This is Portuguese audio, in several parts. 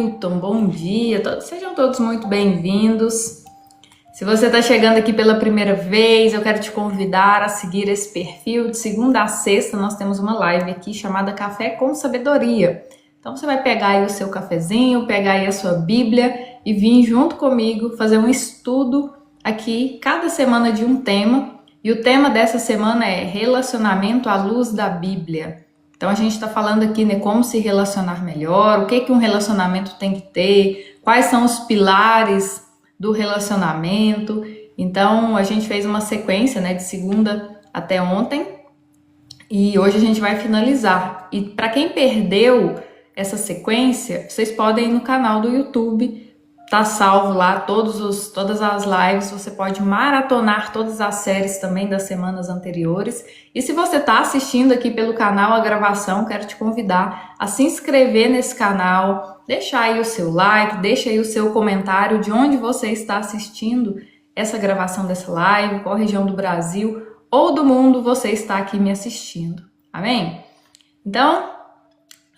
Então, bom dia, sejam todos muito bem-vindos. Se você está chegando aqui pela primeira vez, eu quero te convidar a seguir esse perfil. De segunda a sexta, nós temos uma live aqui chamada Café com Sabedoria. Então, você vai pegar aí o seu cafezinho, pegar aí a sua Bíblia e vir junto comigo fazer um estudo aqui, cada semana de um tema. E o tema dessa semana é relacionamento à luz da Bíblia. Então a gente está falando aqui, né, como se relacionar melhor, o que um relacionamento tem que ter, quais são os pilares do relacionamento. Então a gente fez uma sequência, né, de segunda até ontem e hoje a gente vai finalizar. E para quem perdeu essa sequência, vocês podem ir no canal do YouTube, tá salvo lá todas as lives, você pode maratonar todas as séries também das semanas anteriores. E se você está assistindo aqui pelo canal a gravação, quero te convidar a se inscrever nesse canal, deixar aí o seu like, deixa aí o seu comentário de onde você está assistindo essa gravação dessa live, qual região do Brasil ou do mundo você está aqui me assistindo. Amém? Então,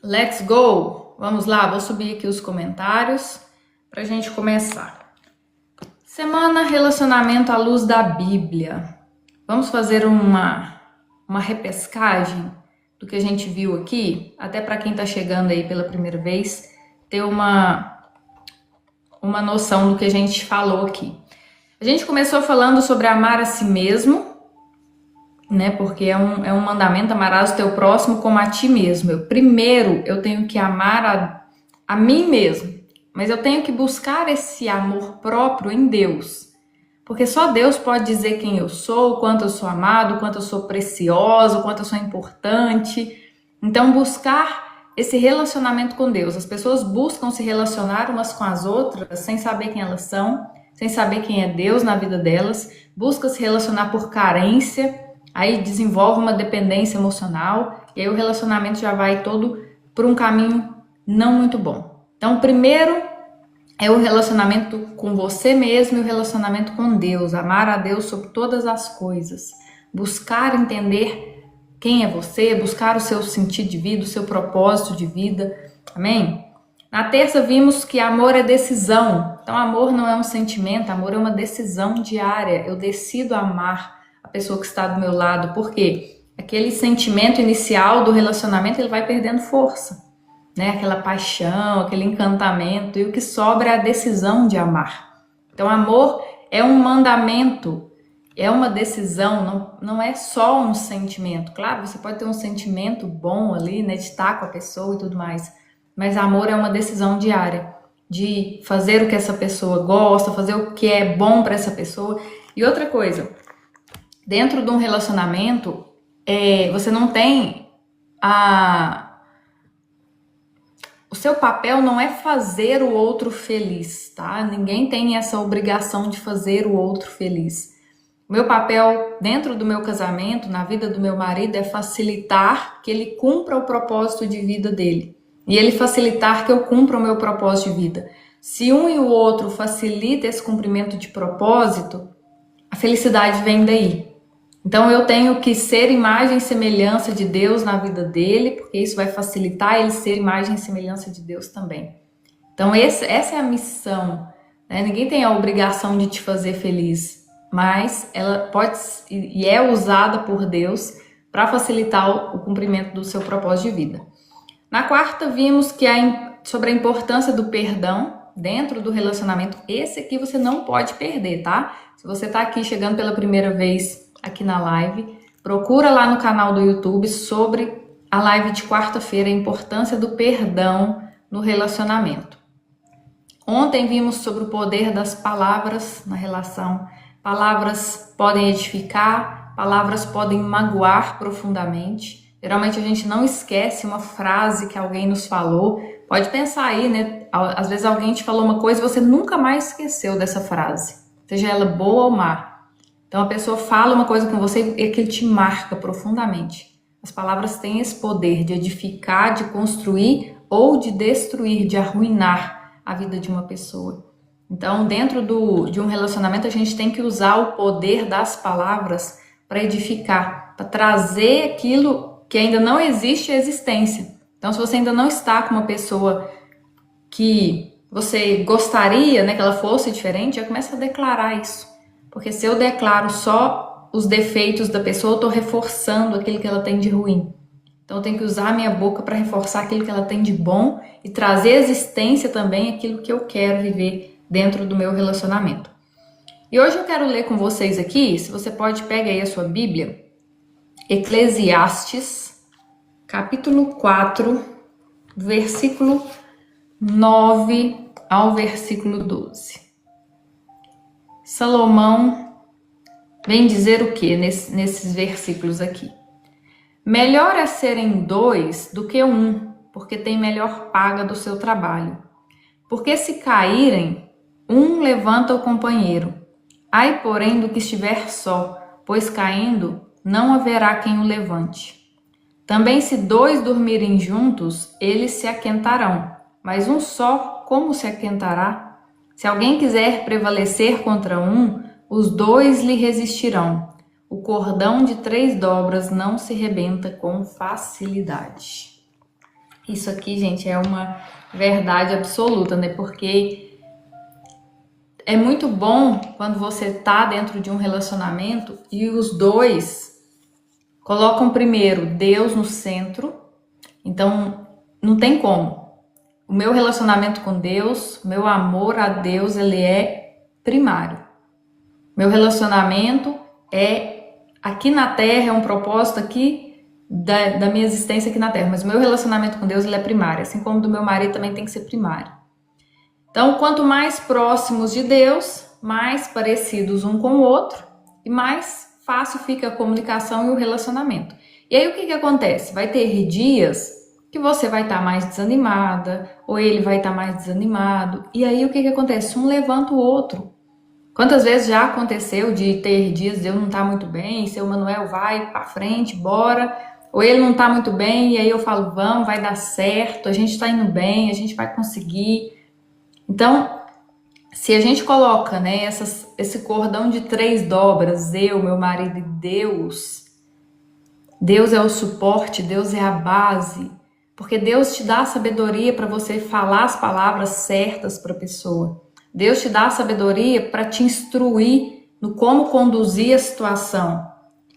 let's go! Vamos lá, vou subir aqui os comentários para a gente começar. Semana Relacionamento à Luz da Bíblia. Vamos fazer uma repescagem do que a gente viu aqui, até para quem está chegando aí pela primeira vez, ter uma noção do que a gente falou aqui. A gente começou falando sobre amar a si mesmo, né? Porque é um mandamento, amarás o teu próximo como a ti mesmo. Primeiro eu tenho que amar a mim mesmo. Mas eu tenho que buscar esse amor próprio em Deus. Porque só Deus pode dizer quem eu sou, o quanto eu sou amado, o quanto eu sou precioso, o quanto eu sou importante. Então, buscar esse relacionamento com Deus. As pessoas buscam se relacionar umas com as outras sem saber quem elas são, sem saber quem é Deus na vida delas. Busca se relacionar por carência, aí desenvolve uma dependência emocional, e aí o relacionamento já vai todo por um caminho não muito bom. Então, primeiro é o relacionamento com você mesmo e o relacionamento com Deus. Amar a Deus sobre todas as coisas. Buscar entender quem é você, buscar o seu sentido de vida, o seu propósito de vida. Amém? Na terça vimos que amor é decisão. Então, amor não é um sentimento, amor é uma decisão diária. Eu decido amar a pessoa que está do meu lado. Por quê? Aquele sentimento inicial do relacionamento, ele vai perdendo força. Né, aquela paixão, aquele encantamento, e o que sobra é a decisão de amar. Então, amor é um mandamento, é uma decisão, não é só um sentimento. Claro, você pode ter um sentimento bom ali, né, de estar com a pessoa e tudo mais, mas amor é uma decisão diária, de fazer o que essa pessoa gosta, fazer o que é bom para essa pessoa. E outra coisa, dentro de um relacionamento, você não tem o seu papel não é fazer o outro feliz, tá? Ninguém tem essa obrigação de fazer o outro feliz. O meu papel dentro do meu casamento, na vida do meu marido, é facilitar que ele cumpra o propósito de vida dele. E ele facilitar que eu cumpra o meu propósito de vida. Se um e o outro facilita esse cumprimento de propósito, a felicidade vem daí. Então eu tenho que ser imagem e semelhança de Deus na vida dele, porque isso vai facilitar ele ser imagem e semelhança de Deus também. Então essa é a missão, né? Ninguém tem a obrigação de te fazer feliz, mas ela pode e é usada por Deus para facilitar o cumprimento do seu propósito de vida. Na quarta vimos que sobre a importância do perdão dentro do relacionamento. Esse aqui você não pode perder, tá? Se você está aqui chegando pela primeira vez aqui na live, procura lá no canal do YouTube sobre a live de quarta-feira, a importância do perdão no relacionamento. Ontem vimos sobre o poder das palavras na relação. Palavras podem edificar, palavras podem magoar profundamente. Geralmente a gente não esquece uma frase que alguém nos falou. Pode pensar aí, né? Às vezes alguém te falou uma coisa e você nunca mais esqueceu dessa frase, seja ela boa ou má. Então a pessoa fala uma coisa com você e aquilo te marca profundamente. As palavras têm esse poder de edificar, de construir ou de destruir, de arruinar a vida de uma pessoa. Então, dentro de um relacionamento, a gente tem que usar o poder das palavras para edificar, para trazer aquilo que ainda não existe à existência. Então, se você ainda não está com uma pessoa que você gostaria, né, que ela fosse diferente, já começa a declarar isso. Porque se eu declaro só os defeitos da pessoa, eu estou reforçando aquilo que ela tem de ruim. Então eu tenho que usar a minha boca para reforçar aquilo que ela tem de bom e trazer à existência também aquilo que eu quero viver dentro do meu relacionamento. E hoje eu quero ler com vocês aqui, se você pode, pega aí a sua Bíblia, Eclesiastes, capítulo 4, versículo 9 ao versículo 12. Salomão vem dizer o que nesses versículos aqui? Melhor é serem dois do que um, porque tem melhor paga do seu trabalho. Porque se caírem, um levanta o companheiro. Ai, porém, do que estiver só, pois caindo, não haverá quem o levante. Também se dois dormirem juntos, eles se aquentarão, mas um só, como se aquentará? Se alguém quiser prevalecer contra um, os dois lhe resistirão. O cordão de 3 dobras não se rebenta com facilidade. Isso aqui, gente, é uma verdade absoluta, né? Porque é muito bom quando você tá dentro de um relacionamento e os dois colocam primeiro Deus no centro. Então, não tem como. O meu relacionamento com Deus, meu amor a Deus, ele é primário. Meu relacionamento é aqui na Terra, é um propósito aqui da minha existência aqui na Terra. Mas o meu relacionamento com Deus, ele é primário. Assim como o do meu marido também tem que ser primário. Então, quanto mais próximos de Deus, mais parecidos um com o outro e mais fácil fica a comunicação e o relacionamento. E aí o que acontece? Vai ter dias que você vai estar mais desanimada, ou ele vai estar mais desanimado. E aí o que acontece? Um levanta o outro. Quantas vezes já aconteceu de ter dias de eu não estar muito bem, seu Manuel vai pra frente, bora, ou ele não tá muito bem, e aí eu falo, vamos, vai dar certo, a gente tá indo bem, a gente vai conseguir. Então, se a gente coloca, né, esse cordão de 3 dobras, eu, meu marido e Deus, Deus é o suporte, Deus é a base, porque Deus te dá a sabedoria para você falar as palavras certas para a pessoa. Deus te dá a sabedoria para te instruir no como conduzir a situação.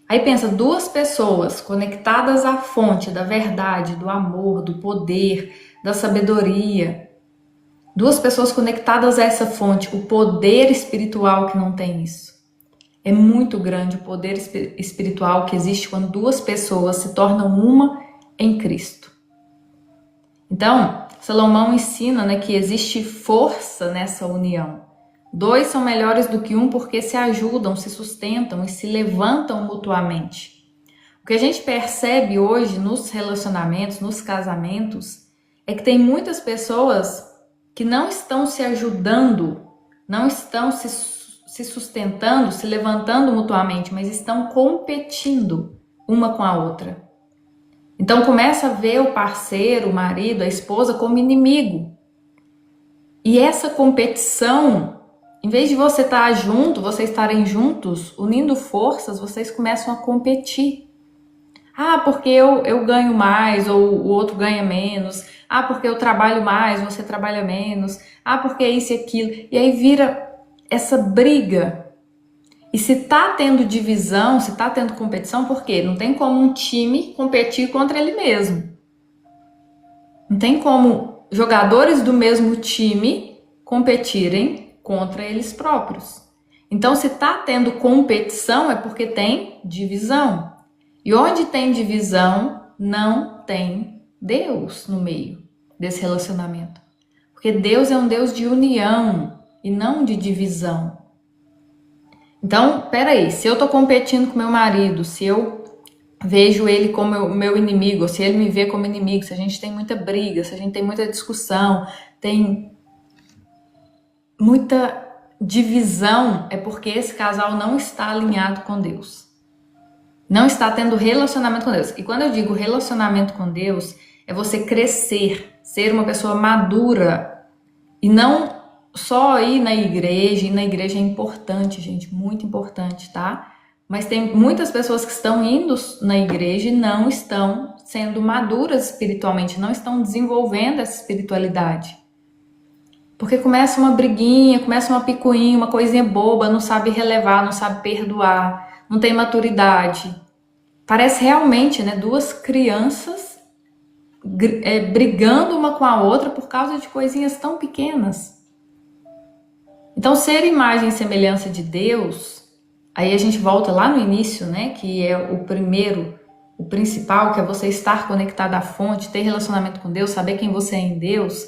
Aí pensa, 2 pessoas conectadas à fonte da verdade, do amor, do poder, da sabedoria. 2 pessoas conectadas a essa fonte, o poder espiritual que não tem isso. É muito grande o poder espiritual que existe quando 2 pessoas se tornam uma em Cristo. Então, Salomão ensina, né, que existe força nessa união. 2 são melhores do que um porque se ajudam, se sustentam e se levantam mutuamente. O que a gente percebe hoje nos relacionamentos, nos casamentos, é que tem muitas pessoas que não estão se ajudando, não estão se sustentando, se levantando mutuamente, mas estão competindo uma com a outra. Então começa a ver o parceiro, o marido, a esposa como inimigo. E essa competição, em vez de você estar junto, vocês estarem juntos, unindo forças, vocês começam a competir. Ah, porque eu ganho mais, ou o outro ganha menos. Ah, porque eu trabalho mais, você trabalha menos. Ah, porque isso e aquilo. E aí vira essa briga. E se tá tendo divisão, se tá tendo competição, por quê? Não tem como um time competir contra ele mesmo. Não tem como jogadores do mesmo time competirem contra eles próprios. Então, se tá tendo competição, é porque tem divisão. E onde tem divisão, não tem Deus no meio desse relacionamento. Porque Deus é um Deus de união e não de divisão. Então, peraí, se eu tô competindo com meu marido, se eu vejo ele como meu inimigo, ou se ele me vê como inimigo, se a gente tem muita briga, se a gente tem muita discussão, tem muita divisão, é porque esse casal não está alinhado com Deus. Não está tendo relacionamento com Deus. E quando eu digo relacionamento com Deus, é você crescer, ser uma pessoa madura e não só ir na igreja. Ir na igreja é importante, gente, muito importante, tá? Mas tem muitas pessoas que estão indo na igreja e não estão sendo maduras espiritualmente, não estão desenvolvendo essa espiritualidade. Porque começa uma briguinha, começa uma picuinha, uma coisinha boba, não sabe relevar, não sabe perdoar, não tem maturidade. Parece realmente, né, duas crianças brigando uma com a outra por causa de coisinhas tão pequenas. Então, ser imagem e semelhança de Deus, aí a gente volta lá no início, né, que é o primeiro, o principal, que é você estar conectado à fonte, ter relacionamento com Deus, saber quem você é em Deus,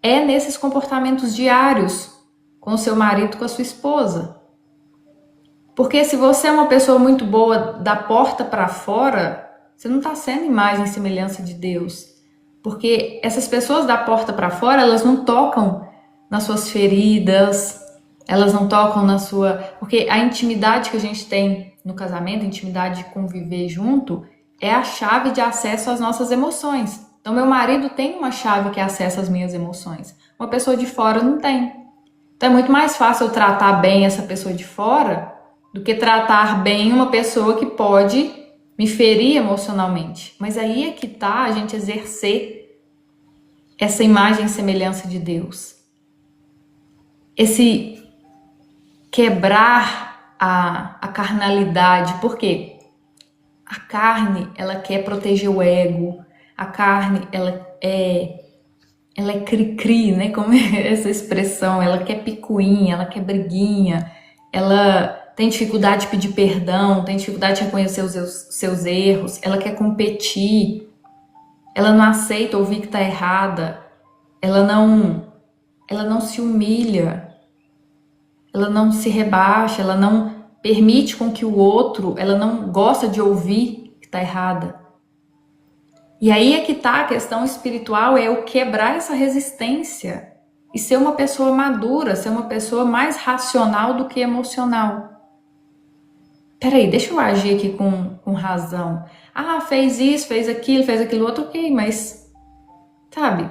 é nesses comportamentos diários com o seu marido, com a sua esposa. Porque se você é uma pessoa muito boa da porta para fora, você não está sendo imagem e semelhança de Deus. Porque essas pessoas da porta para fora, elas não tocam nas suas feridas, elas não tocam na sua... Porque a intimidade que a gente tem no casamento, a intimidade de conviver junto, é a chave de acesso às nossas emoções. Então, meu marido tem uma chave que acessa as minhas emoções. Uma pessoa de fora não tem. Então, é muito mais fácil eu tratar bem essa pessoa de fora do que tratar bem uma pessoa que pode me ferir emocionalmente. Mas aí é que tá a gente exercer essa imagem e semelhança de Deus. Esse quebrar a carnalidade. Por quê? A carne, ela quer proteger o ego. A carne, ela é cri-cri, né? Como é essa expressão? Ela quer picuinha, ela quer briguinha, ela tem dificuldade de pedir perdão, tem dificuldade de reconhecer os seus erros, ela quer competir, ela não aceita ouvir que está errada, ela não se humilha, ela não se rebaixa, ela não permite com que o outro, ela não gosta de ouvir que está errada. E aí é que tá a questão espiritual, é o quebrar essa resistência e ser uma pessoa madura, ser uma pessoa mais racional do que emocional. Peraí, deixa eu agir aqui com razão. Ah, fez isso, fez aquilo outro, ok, mas, sabe,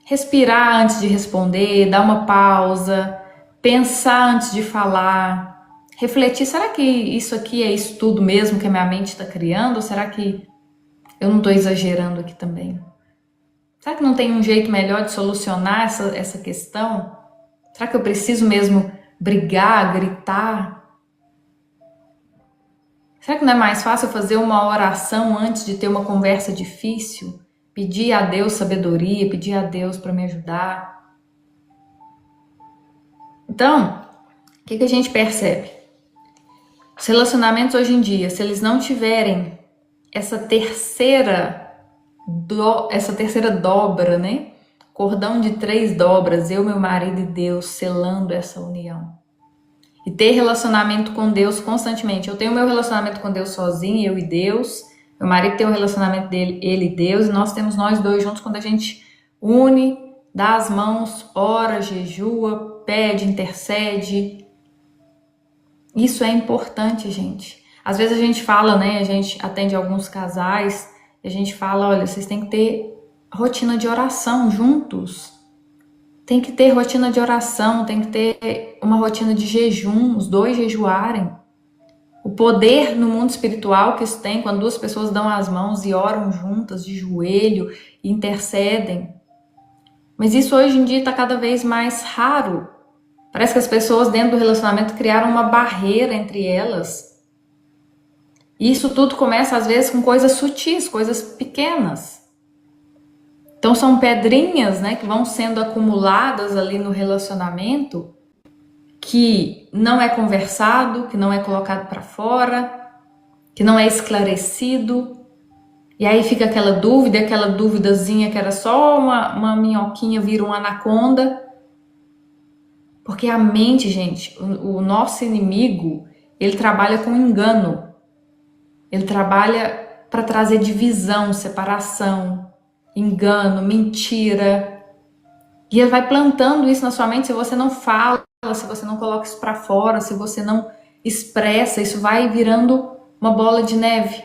respirar antes de responder, dar uma pausa, pensar antes de falar, refletir, será que isso aqui é isso tudo mesmo que a minha mente está criando? Ou será que eu não estou exagerando aqui também? Será que não tem um jeito melhor de solucionar essa questão? Será que eu preciso mesmo brigar, gritar? Será que não é mais fácil fazer uma oração antes de ter uma conversa difícil? Pedir a Deus sabedoria, pedir a Deus para me ajudar? Então, o que a gente percebe? Os relacionamentos hoje em dia, se eles não tiverem essa terceira dobra, né? Cordão de 3 dobras, eu, meu marido e Deus selando essa união. E ter relacionamento com Deus constantemente. Eu tenho meu relacionamento com Deus sozinho, eu e Deus. Meu marido tem o relacionamento dele, ele e Deus. E nós temos nós dois juntos quando a gente une, dá as mãos, ora, jejua, pede, intercede. Isso é importante, gente. Às vezes a gente fala, né? A gente atende alguns casais e a gente fala, olha, vocês têm que ter rotina de oração juntos. Tem que ter rotina de oração, tem que ter uma rotina de jejum, os dois jejuarem. O poder no mundo espiritual que isso tem quando 2 pessoas dão as mãos e oram juntas, de joelho, e intercedem. Mas isso hoje em dia está cada vez mais raro. Parece que as pessoas dentro do relacionamento criaram uma barreira entre elas. E isso tudo começa às vezes com coisas sutis, coisas pequenas. Então são pedrinhas, né, que vão sendo acumuladas ali no relacionamento, que não é conversado, que não é colocado para fora, que não é esclarecido. E aí fica aquela duvidazinha que era só uma minhoquinha, vira uma anaconda. Porque a mente, gente, o nosso inimigo, ele trabalha com engano. Ele trabalha para trazer divisão, separação, engano, mentira. E ele vai plantando isso na sua mente. Se você não fala, se você não coloca isso para fora, se você não expressa, isso vai virando uma bola de neve.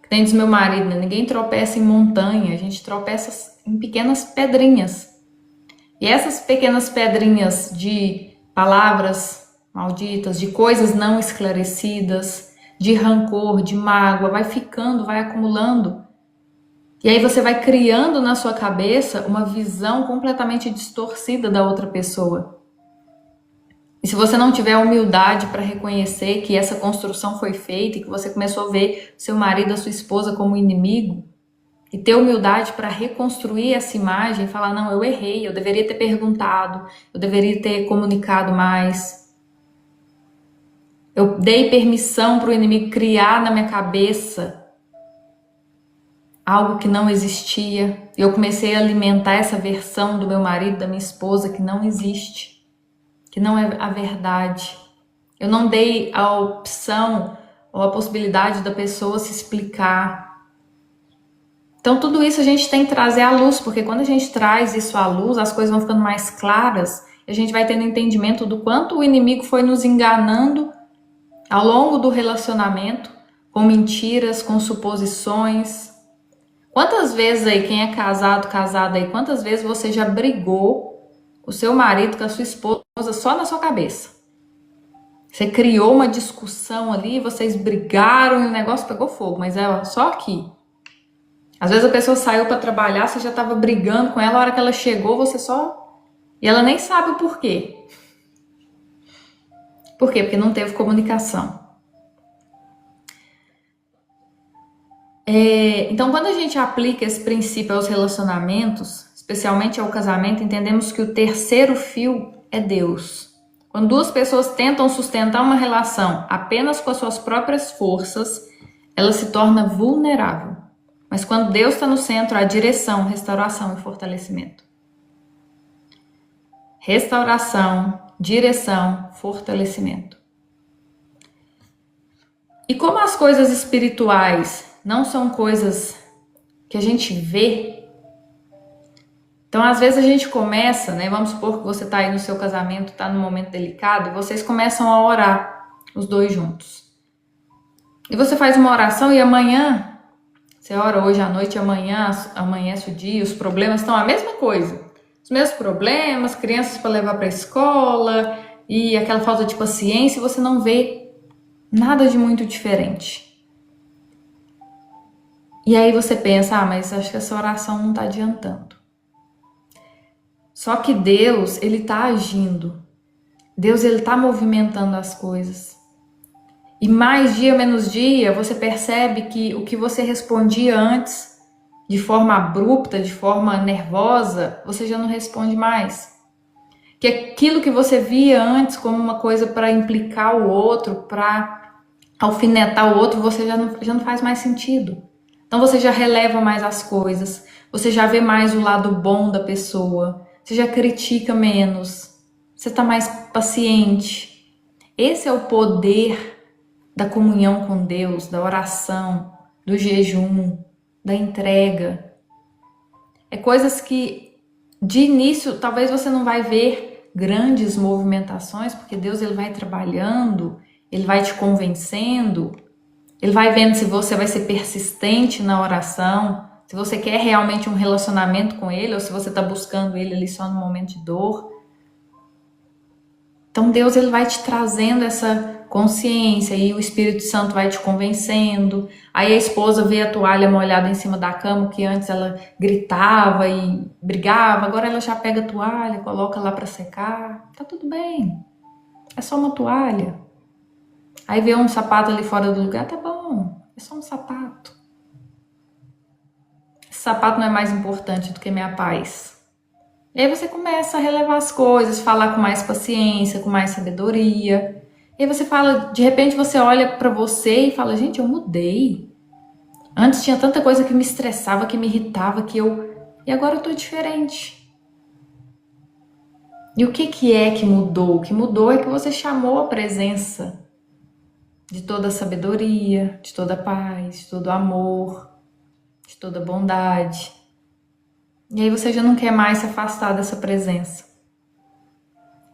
Que nem diz meu marido, né? Ninguém tropeça em montanha, a gente tropeça em pequenas pedrinhas. E essas pequenas pedrinhas de palavras malditas, de coisas não esclarecidas, de rancor, de mágoa, vai ficando, vai acumulando. E aí você vai criando na sua cabeça uma visão completamente distorcida da outra pessoa. E se você não tiver humildade para reconhecer que essa construção foi feita e que você começou a ver seu marido, a sua esposa como inimigo, e ter humildade para reconstruir essa imagem e falar, não, eu errei, eu deveria ter perguntado, eu deveria ter comunicado mais. Eu dei permissão para o inimigo criar na minha cabeça algo que não existia. E eu comecei a alimentar essa versão do meu marido, da minha esposa, que não existe, que não é a verdade. Eu não dei a opção ou a possibilidade da pessoa se explicar. Então tudo isso a gente tem que trazer à luz, porque quando a gente traz isso à luz, as coisas vão ficando mais claras, e a gente vai tendo entendimento do quanto o inimigo foi nos enganando ao longo do relacionamento, com mentiras, com suposições. Quantas vezes aí, quem é casado, casada aí, quantas vezes você já brigou com o seu marido, com a sua esposa, só na sua cabeça? Você criou uma discussão ali, vocês brigaram e o negócio pegou fogo, mas é só aqui. Às vezes a pessoa saiu para trabalhar, você já estava brigando com ela, a hora que ela chegou, você só... E ela nem sabe o porquê. Por quê? Porque não teve comunicação. Então, quando a gente aplica esse princípio aos relacionamentos, especialmente ao casamento, entendemos que o terceiro fio é Deus. Quando duas pessoas tentam sustentar uma relação apenas com as suas próprias forças, ela se torna vulnerável. Mas quando Deus está no centro, há direção, restauração e fortalecimento. Restauração, direção, fortalecimento. E como as coisas espirituais não são coisas que a gente vê, então às vezes a gente começa, né? Vamos supor que você está aí no seu casamento, está num momento delicado, e vocês começam a orar, os dois juntos. E você faz uma oração e amanhã... Você ora hoje à noite, amanhã amanhece o dia, os problemas estão a mesma coisa. Os mesmos problemas, crianças para levar para a escola e aquela falta de paciência, você não vê nada de muito diferente. E aí você pensa, mas acho que essa oração não está adiantando. Só que Deus, Ele está agindo. Deus, Ele está movimentando as coisas. E mais dia, menos dia, você percebe que o que você respondia antes, de forma abrupta, de forma nervosa, você já não responde mais. Que aquilo que você via antes como uma coisa para implicar o outro, para alfinetar o outro, você já não faz mais sentido. Então você já releva mais as coisas, você já vê mais o lado bom da pessoa, você já critica menos, você está mais paciente. Esse é o poder da comunhão com Deus, da oração, do jejum, da entrega. É coisas que de início talvez você não vai ver grandes movimentações, porque Deus ele vai trabalhando, ele vai te convencendo, ele vai vendo se você vai ser persistente na oração, se você quer realmente um relacionamento com ele ou se você está buscando ele ali só no momento de dor. Então Deus ele vai te trazendo essa consciência e o Espírito Santo vai te convencendo. Aí a esposa vê a toalha molhada em cima da cama, que antes ela gritava e brigava, agora ela já pega a toalha, coloca lá para secar. Tá tudo bem, é só uma toalha. Aí vê um sapato ali fora do lugar, tá bom, é só um sapato. Esse sapato não é mais importante do que minha paz. E aí você começa a relevar as coisas, falar com mais paciência, com mais sabedoria. E aí você fala, de repente você olha pra você e fala, gente, eu mudei. Antes tinha tanta coisa que me estressava, que me irritava, e agora eu tô diferente. E o que é que mudou? O que mudou é que você chamou a presença de toda a sabedoria, de toda a paz, de todo o amor, de toda a bondade. E aí você já não quer mais se afastar dessa presença.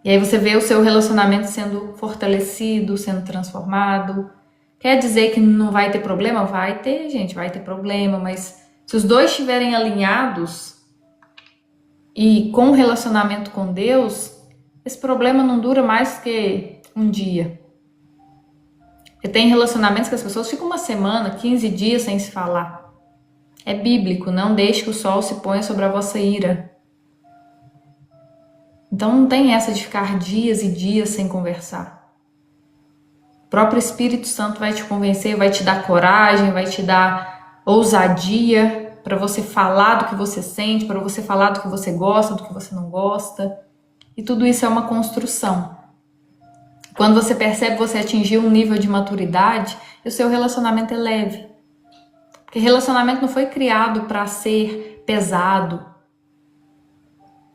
E aí você vê o seu relacionamento sendo fortalecido, sendo transformado. Quer dizer que não vai ter problema? Vai ter, gente, vai ter problema. Mas se os dois estiverem alinhados e com o relacionamento com Deus, esse problema não dura mais que um dia. Porque tem relacionamentos que as pessoas ficam uma semana, 15 dias sem se falar. É bíblico, não deixe que o sol se ponha sobre a vossa ira. Então não tem essa de ficar dias e dias sem conversar. O próprio Espírito Santo vai te convencer, vai te dar coragem, vai te dar ousadia para você falar do que você sente, para você falar do que você gosta, do que você não gosta. E tudo isso é uma construção. Quando você percebe que você atingiu um nível de maturidade, o seu relacionamento é leve. Porque relacionamento não foi criado para ser pesado,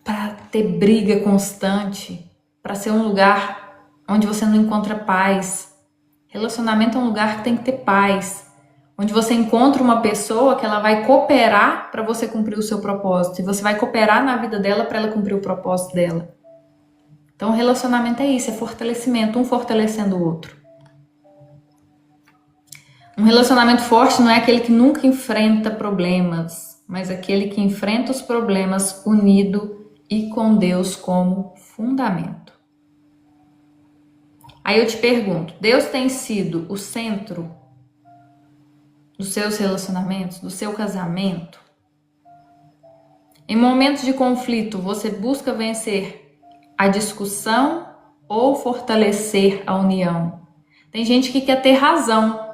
para ter briga constante, para ser um lugar onde você não encontra paz. Relacionamento é um lugar que tem que ter paz, onde você encontra uma pessoa que ela vai cooperar para você cumprir o seu propósito, e você vai cooperar na vida dela para ela cumprir o propósito dela. Então, relacionamento é isso, é fortalecimento, um fortalecendo o outro. Um relacionamento forte não é aquele que nunca enfrenta problemas, mas aquele que enfrenta os problemas unido e com Deus como fundamento. Aí eu te pergunto, Deus tem sido o centro dos seus relacionamentos, do seu casamento? Em momentos de conflito, você busca vencer a discussão ou fortalecer a união? Tem gente que quer ter razão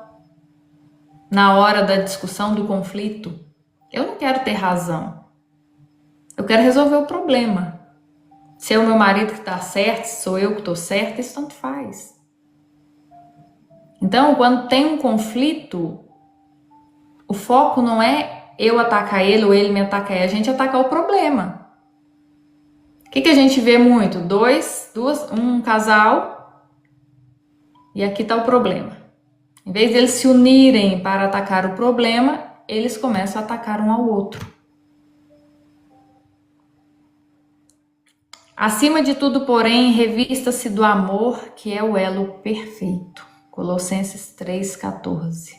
na hora da discussão, do conflito. Eu não quero ter razão. Eu quero resolver o problema. Se é o meu marido que está certo, se sou eu que estou certa, isso tanto faz. Então, quando tem um conflito, o foco não é eu atacar ele ou ele me atacar, é a gente atacar o problema. O que a gente vê muito? Um casal, e aqui está o problema. Em vez de eles se unirem para atacar o problema, eles começam a atacar um ao outro. Acima de tudo, porém, revista-se do amor, que é o elo perfeito. Colossenses 3,14.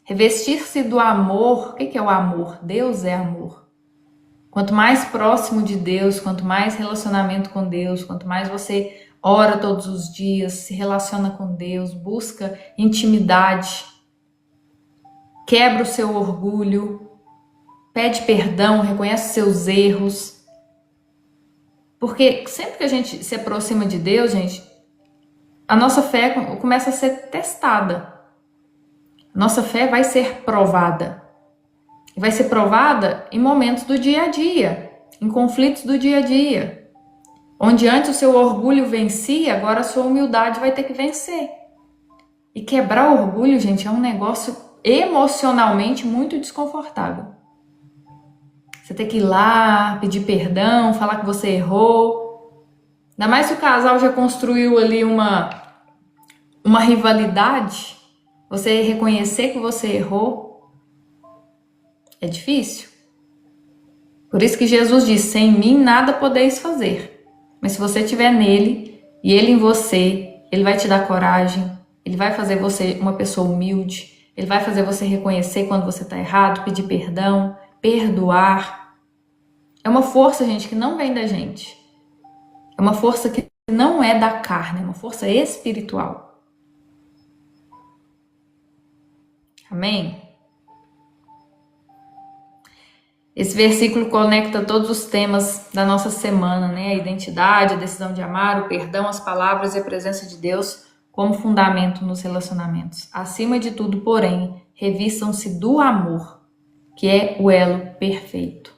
Revestir-se do amor, o que é o amor? Deus é amor. Quanto mais próximo de Deus, quanto mais relacionamento com Deus, quanto mais você ora todos os dias, se relaciona com Deus, busca intimidade, quebra o seu orgulho, pede perdão, reconhece seus erros. Porque sempre que a gente se aproxima de Deus, gente, a nossa fé começa a ser testada. A nossa fé vai ser provada. E vai ser provada em momentos do dia a dia, em conflitos do dia a dia. Onde antes o seu orgulho vencia, agora a sua humildade vai ter que vencer. E quebrar o orgulho, gente, é um negócio emocionalmente muito desconfortável. Você tem que ir lá, pedir perdão, falar que você errou. Ainda mais se o casal já construiu ali uma rivalidade, você reconhecer que você errou é difícil. Por isso que Jesus disse, sem mim nada podeis fazer. Mas se você estiver nele e ele em você, ele vai te dar coragem, ele vai fazer você uma pessoa humilde, ele vai fazer você reconhecer quando você está errado, pedir perdão, perdoar. É uma força, gente, que não vem da gente. É uma força que não é da carne, é uma força espiritual. Amém? Esse versículo conecta todos os temas da nossa semana, né? A identidade, a decisão de amar, o perdão, as palavras e a presença de Deus como fundamento nos relacionamentos. Acima de tudo, porém, revistam-se do amor, que é o elo perfeito.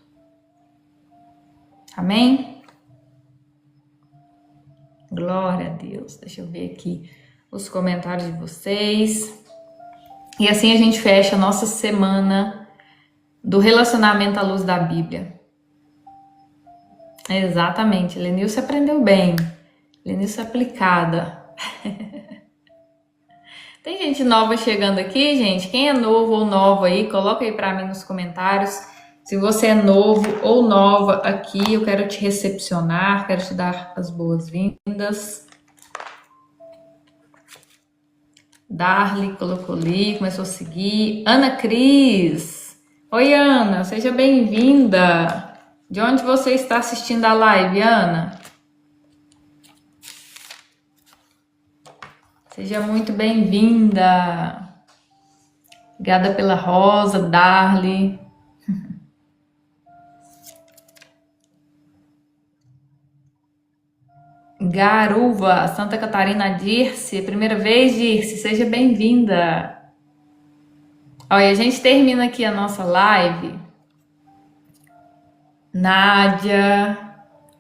Amém? Glória a Deus. Deixa eu ver aqui os comentários de vocês. E assim a gente fecha a nossa semana do relacionamento à luz da Bíblia. Exatamente, Lenilce aprendeu bem. Lenilce aplicada. Tem gente nova chegando aqui, gente? Quem é novo ou nova aí, coloca aí pra mim nos comentários. Se você é novo ou nova aqui, eu quero te recepcionar, quero te dar as boas-vindas. Darly colocou ali, começou a seguir. Ana Cris. Oi, Ana, seja bem-vinda. De onde você está assistindo a live, Ana? Seja muito bem-vinda. Obrigada pela rosa, Darly. Garuva, Santa Catarina, Dirce, primeira vez, Dirce, seja bem-vinda. Olha, a gente termina aqui a nossa live. Nádia,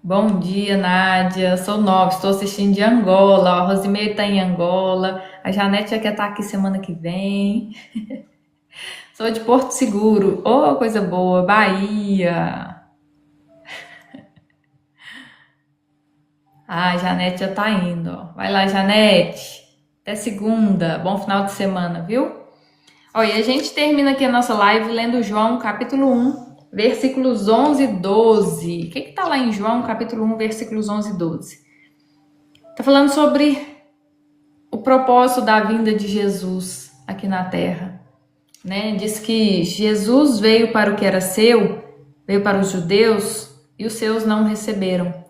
bom dia, Nádia. Sou nova, estou assistindo de Angola. A Rosimeire está em Angola. A Janete já quer estar aqui semana que vem. Sou de Porto Seguro. Oh, coisa boa, Bahia. Ah, a Janete já tá indo, ó. Vai lá, Janete. Até segunda. Bom final de semana, viu? Olha, a gente termina aqui a nossa live lendo João, capítulo 1, versículos 11 e 12. O que tá lá em João, capítulo 1, versículos 11 e 12? Tá falando sobre o propósito da vinda de Jesus aqui na Terra, né? Diz que Jesus veio para o que era seu, veio para os judeus, e os seus não o receberam.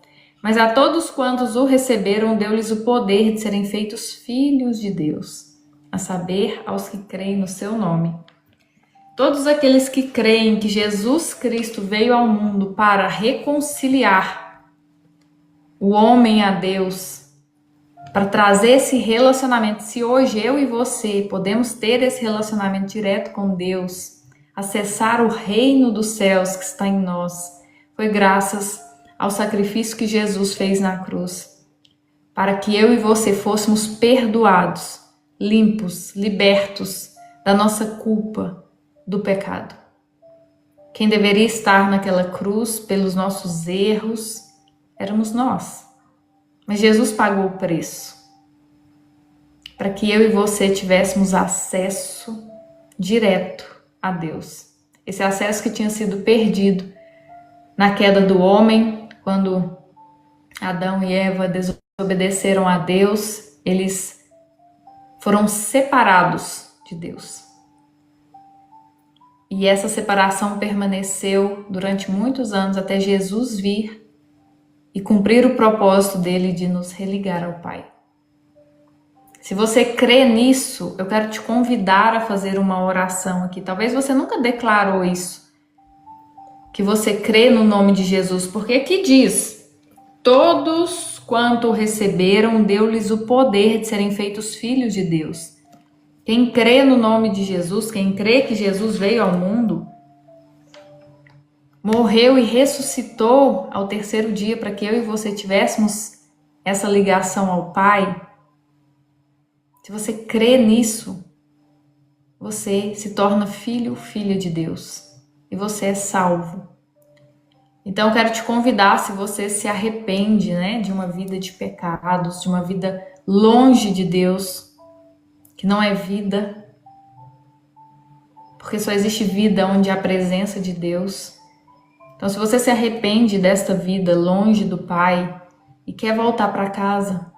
Mas a todos quantos o receberam, deu-lhes o poder de serem feitos filhos de Deus, a saber, aos que creem no seu nome. Todos aqueles que creem que Jesus Cristo veio ao mundo para reconciliar o homem a Deus, para trazer esse relacionamento. Se hoje eu e você podemos ter esse relacionamento direto com Deus, acessar o reino dos céus que está em nós, foi graças ao sacrifício que Jesus fez na cruz, para que eu e você fôssemos perdoados, limpos, libertos da nossa culpa, do pecado. Quem deveria estar naquela cruz pelos nossos erros éramos nós. Mas Jesus pagou o preço para que eu e você tivéssemos acesso direto a Deus. Esse acesso que tinha sido perdido na queda do homem, quando Adão e Eva desobedeceram a Deus, eles foram separados de Deus. E essa separação permaneceu durante muitos anos até Jesus vir e cumprir o propósito dele de nos religar ao Pai. Se você crê nisso, eu quero te convidar a fazer uma oração aqui. Talvez você nunca declarou isso, que você crê no nome de Jesus, porque aqui diz: todos quanto o receberam, deu-lhes o poder de serem feitos filhos de Deus. Quem crê no nome de Jesus, quem crê que Jesus veio ao mundo, morreu e ressuscitou ao terceiro dia para que eu e você tivéssemos essa ligação ao Pai. Se você crê nisso, você se torna filho, filha de Deus. E você é salvo. Então eu quero te convidar, se você se arrepende, né, de uma vida de pecados, de uma vida longe de Deus, que não é vida, porque só existe vida onde há a presença de Deus. Então se você se arrepende desta vida longe do Pai e quer voltar para casa,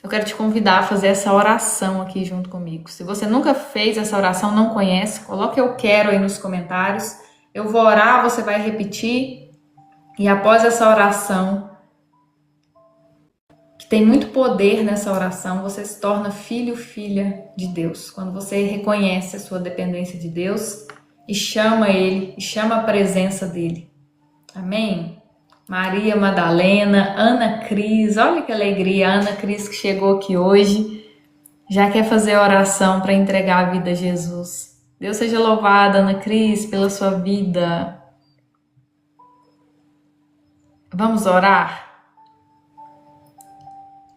eu quero te convidar a fazer essa oração aqui junto comigo. Se você nunca fez essa oração, não conhece, coloque eu quero aí nos comentários. Eu vou orar, você vai repetir. E após essa oração, que tem muito poder nessa oração, você se torna filho, filha de Deus. Quando você reconhece a sua dependência de Deus e chama Ele, e chama a presença dEle. Amém? Maria Madalena, Ana Cris, olha que alegria, a Ana Cris que chegou aqui hoje, já quer fazer a oração para entregar a vida a Jesus. Deus seja louvado, Ana Cris, pela sua vida. Vamos orar?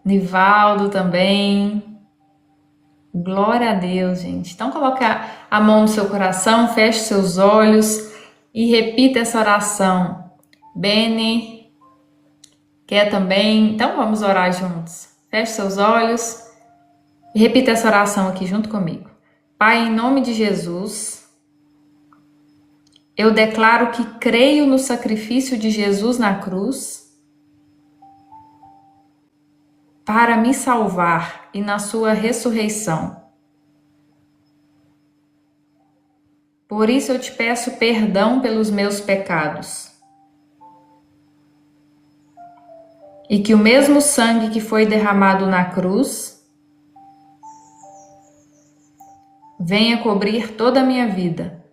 Nivaldo também. Glória a Deus, gente. Então coloque a mão no seu coração, feche seus olhos e repita essa oração. Beni quer também? Então vamos orar juntos. Feche seus olhos e repita essa oração aqui junto comigo. Pai, em nome de Jesus, eu declaro que creio no sacrifício de Jesus na cruz para me salvar e na sua ressurreição. Por isso eu te peço perdão pelos meus pecados. E que o mesmo sangue que foi derramado na cruz venha cobrir toda a minha vida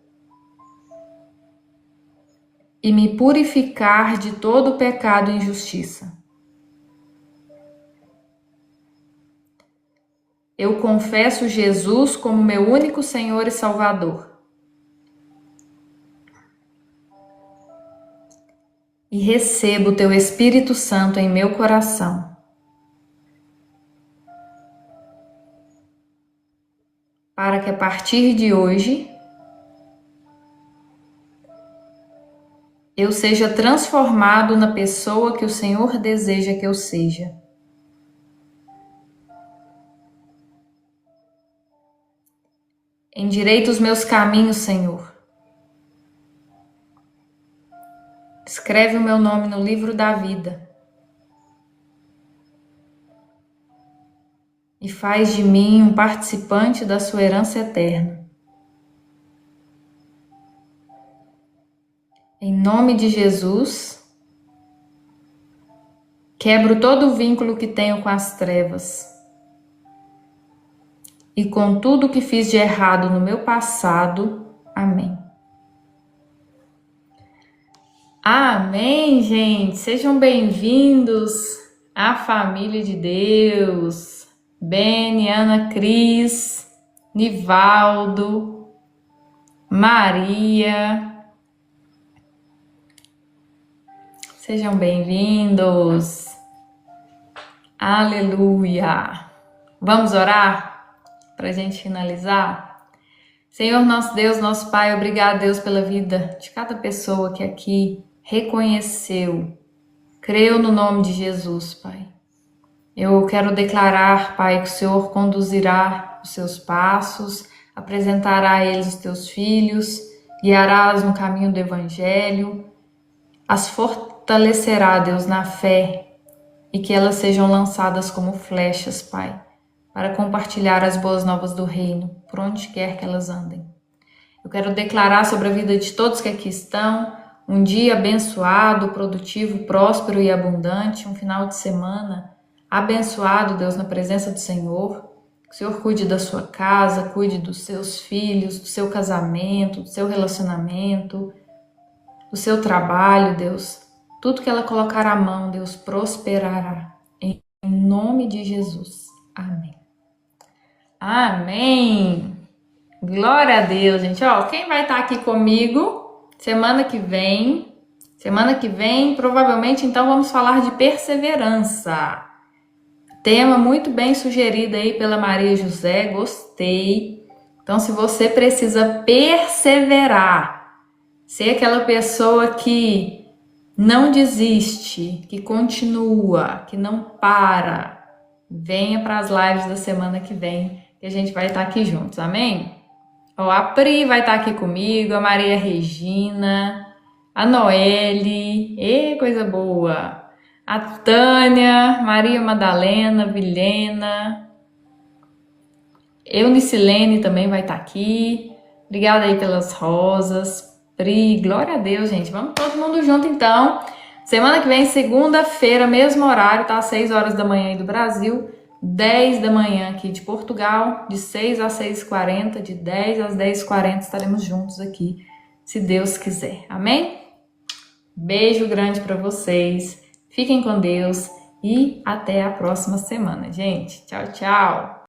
e me purificar de todo pecado e injustiça. Eu confesso Jesus como meu único Senhor e Salvador. E recebo o teu Espírito Santo em meu coração, para que a partir de hoje eu seja transformado na pessoa que o Senhor deseja que eu seja. Endireita os meus caminhos, Senhor. Escreve o meu nome no livro da vida e faz de mim um participante da sua herança eterna. Em nome de Jesus, quebro todo o vínculo que tenho com as trevas e com tudo que fiz de errado no meu passado. Amém. Amém, gente! Sejam bem-vindos à família de Deus. Beni, Ana Cris, Nivaldo, Maria. Sejam bem-vindos. Aleluia! Vamos orar para a gente finalizar? Senhor, nosso Deus, nosso Pai, obrigado, Deus, pela vida de cada pessoa que aqui reconheceu, creu no nome de Jesus, Pai. Eu quero declarar, Pai, que o Senhor conduzirá os seus passos, apresentará a eles os teus filhos, guiarás no caminho do Evangelho, as fortalecerá, Deus, na fé, e que elas sejam lançadas como flechas, Pai, para compartilhar as boas novas do reino, por onde quer que elas andem. Eu quero declarar sobre a vida de todos que aqui estão, um dia abençoado, produtivo, próspero e abundante, um final de semana abençoado, Deus, na presença do Senhor. Que o Senhor cuide da sua casa, cuide dos seus filhos, do seu casamento, do seu relacionamento, do seu trabalho, Deus. Tudo que ela colocar à mão, Deus, prosperará. Em nome de Jesus. Amém. Amém. Glória a Deus, gente. Ó, quem vai estar aqui comigo semana que vem, provavelmente, então, vamos falar de perseverança. Tema muito bem sugerido aí pela Maria José, gostei. Então, se você precisa perseverar, ser aquela pessoa que não desiste, que continua, que não para, venha para as lives da semana que vem, que a gente vai estar aqui juntos, amém? Ó, a Pri vai estar aqui comigo, a Maria Regina, a Noelle, coisa boa! A Tânia, Maria Madalena, Vilhena, Eunicilene também vai estar aqui. Obrigada aí pelas rosas. Pri, glória a Deus, gente. Vamos todo mundo junto, então. Semana que vem, segunda-feira, mesmo horário, tá? Às 6 horas da manhã aí do Brasil, 10 da manhã aqui de Portugal, de 6 às 6h40, de 10 às 10h40 estaremos juntos aqui, se Deus quiser. Amém? Beijo grande para vocês. Fiquem com Deus e até a próxima semana, gente. Tchau, tchau.